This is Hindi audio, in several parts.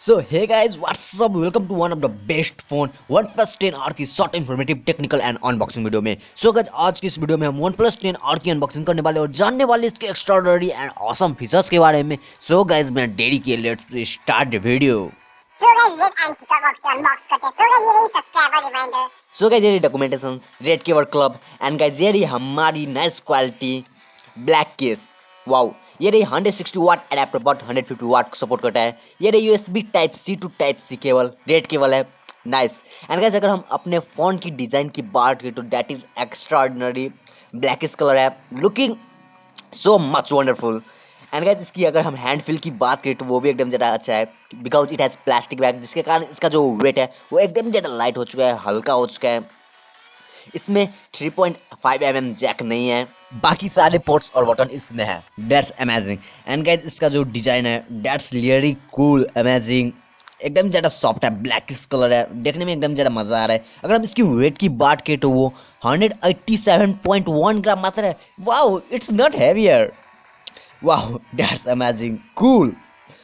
So hey guys, what's up? Welcome to one of the best phone OnePlus 10R की short informative technical and unboxing video में। सो गाइस आज की इस वीडियो में हम OnePlus 10R की अनबॉक्सिंग करने वाले और जानने वाले इसके एक्स्ट्राऑर्डिनरी एंड ऑसम फीचर्स के बारे में। सो गाइस बिना देरी किए let's start the video. So guys red and टिकर बॉक्स से अनबॉक्स करते हैं। सो गाइस ये रही सब्सक्राइबर रिमाइंडर। सो गाइस ये रही documentation, red keyword club and guys ये रही हमारी nice quality black case. Wow, ये रही 160 वाट एडेप्टर बट 150 वाट को सपोर्ट करता है। ये रही USB type C to type C cable, red cable है, नाइस। एंड गाइस अगर हम अपने फोन की डिजाइन की बात करें तो that is extraordinary, blackish colour है, looking so much wonderful. And guys इसकी अगर हम हैंड फील की बात करें तो वो भी एकदम ज़्यादा अच्छा है because it has plastic bag, जिसके कारण इसका जो वेट है वो एकदम ज़्यादा लाइट हो चुका है, हल्का हो चुका है। इसमें 3.5 mm जैक नहीं है, बाकी सारे पोर्ट्स और बटन इसमें है। That's amazing. एंड गाइस इसका जो डिजाइन है दैट्स रियली कूल, अमेजिंग, एकदम ज़्यादा सॉफ्ट है, ब्लैकिश कलर है, देखने में एकदम ज़्यादा मज़ा आ रहा है। अगर हम इसकी वेट की बात करें तो वो 187.1 ग्राम मात्र है। Wow, it's not heavier. Wow, that's amazing, cool,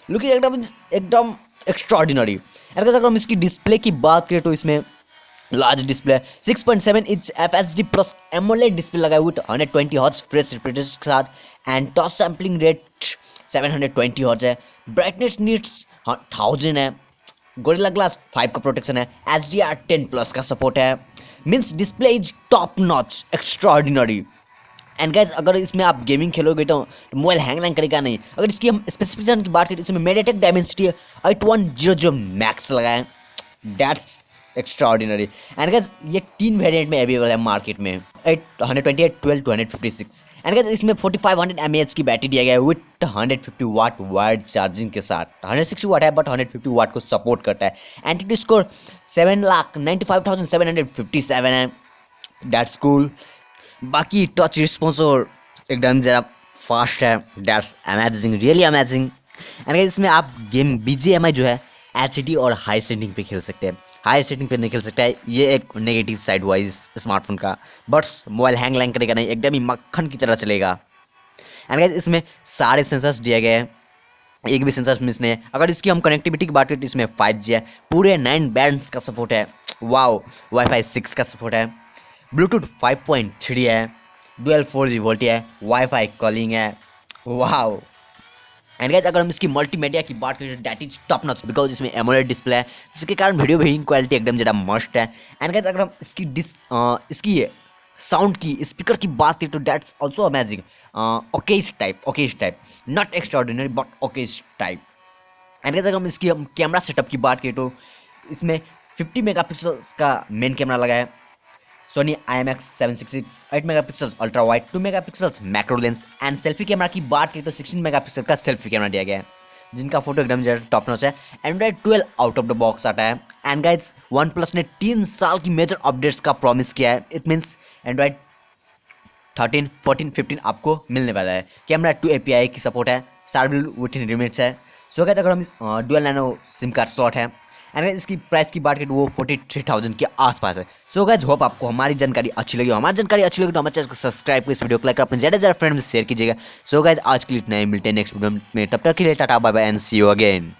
looking एकदम एकदम एक्स्ट्राऑर्डिनरी। एंड अगर हम इसकी डिस्प्ले की बात करें तो इसमें large display 6.7 inch FHD plus AMOLED display लगा है विद 120 हर्ट्ज फ्रेश रिफ्रेश के साथ and touch sampling rate 720 hertz है। ब्राइटनेस नीड्स 1000 है। गोरिल्ला ग्लास 5 का प्रोटेक्शन है। HDR10 प्लस का सपोर्ट है। Means display is top notch, extraordinary. And guys अगर इसमें आप गेमिंग खेलोगे तो मोबाइल हैंग करेगा नहीं। अगर इसकी हम स्पेसिफिकेशन की बात करें तो इसमें मेडियाटेक डायमेंसिटी 8100 मैक्स लगा है। That's extraordinary. एंड गाइज ये 3 वेरिएंट में अवेलेबल है मार्केट में, 128, 12 to 156। एंड गाइज इसमें 4500 mAh की बैटरी दिया गया है विथ 150 वाट वायर्ड चार्जिंग के साथ। 160 वाट है बट 150 वाट को सपोर्ट करता है। एंटिटी स्कोर 7,95,757 है। That's cool. बाकी टच रिस्पॉन्स और एकदम ज़रा फास्ट है। That's amazing, really amazing. And इसमें आप गेम BGMI जो है HD और हाई सेटिंग पे खेल सकते हैं। हाई सेटिंग पे नहीं खेल सकता है, ये एक नेगेटिव साइड वाइज स्मार्टफोन का। बट मोबाइल हैंग करेगा नहीं, एकदम ही मक्खन की तरह चलेगा। एंड गाइस इसमें सारे सेंसर्स दिए गए हैं, एक भी सेंसर मिस नहीं है। अगर इसकी हम कनेक्टिविटी की बात करें तो इसमें 5G है, पूरे 9 बैंड्स का सपोर्ट है। वाओ, वाईफाई 6 का सपोर्ट है, ब्लूटूथ 5.3 है, डुअल 4G वोल्टी है, वाईफाई कॉलिंग है। वाओ। एंड गाइस अगर हम इसकी मल्टीमीडिया की बात करें तो that is top notch because इसमें एमोलेड डिस्प्ले है, जिसके कारण वीडियो रीडिंग क्वालिटी एकदम ज़्यादा मस्ट है। एंड गाइस अगर हम इसकी साउंड की स्पीकर की बात करें तो that's also amazing, okays type, not extraordinary but okays type. And guys अगर हम इसकी कैमरा सेटअप की बात करें तो इसमें 50 मेगापिक्सल का मेन कैमरा लगा है। Sony IMX766 8 megapixel ultra wide, 2 megapixel macro lens. And selfie camera की बात करें तो 16 मेगापिक्सल का सेल्फी कैमरा दिया गया है, जिनका फोटो एकदम टॉप नॉच है। Android 12 out of the box आता है। एंड गाइस OnePlus ने 3 साल की मेजर अपडेट्स का प्रॉमिस किया है। इट मीन्स एंड्रॉइड 13, 14, 15 आपको मिलने वाला है। कैमरा 2 API की सपोर्ट है, सारे विथ इन लिमिट्स है। सो गाइस अगर हम dual nano SIM card slot है। एंड इसकी प्राइस की बात करें तो वो 43,000 के आसपास है। सो गाइस होप आपको हमारी जानकारी अच्छी लगी। हमारी जानकारी अच्छी लगी तो हमारे चैनल को सब्सक्राइब कर, इस वीडियो को लाइक कर, अपने ज़्यादा फ्रेंड में शेयर कीजिएगा। सो गाइस आज के लिए इतना ही, मिलते हैं नेक्स्ट वीडियो में, तब तक के लिए tata bye bye and see you again.